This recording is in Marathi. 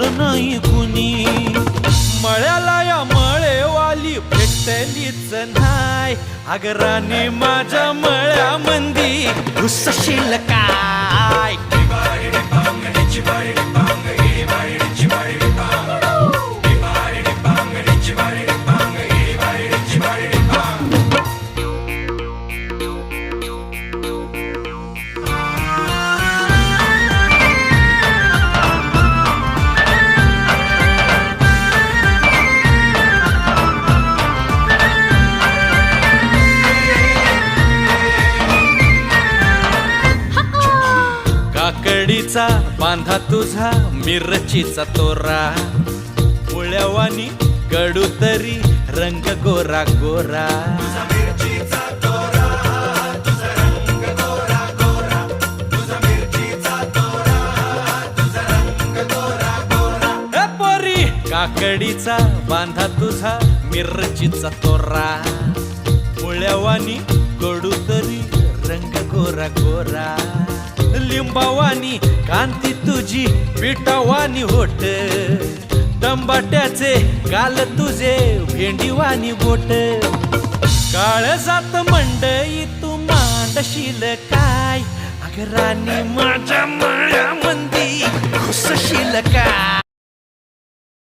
पाहिलं नाही कुणी. मळ्याला या मळेवाली भेटलीच नाय. अगं राणी माझ्या मळ्यामंदी घुसशील काय. काकडीचा बांधा तुझा मिरचीचा तोरा. पोळ्यावानी कडू तरी रंग गोरा गोरा. पोरी काकडीचा बांधा तुझा मिरचीचा तोरा. पोळ्यावानी कडू तरी रंग गोरा गोरा. लिंबावानी कांती तुझी पिठावानी होट. टंबाट्याचे गाल तुझे भेंडीवानी बोट. काळजात मंडई तू मांडशील काय. अगं राणी माझ्या मळ्यामंदी घुसशील काय.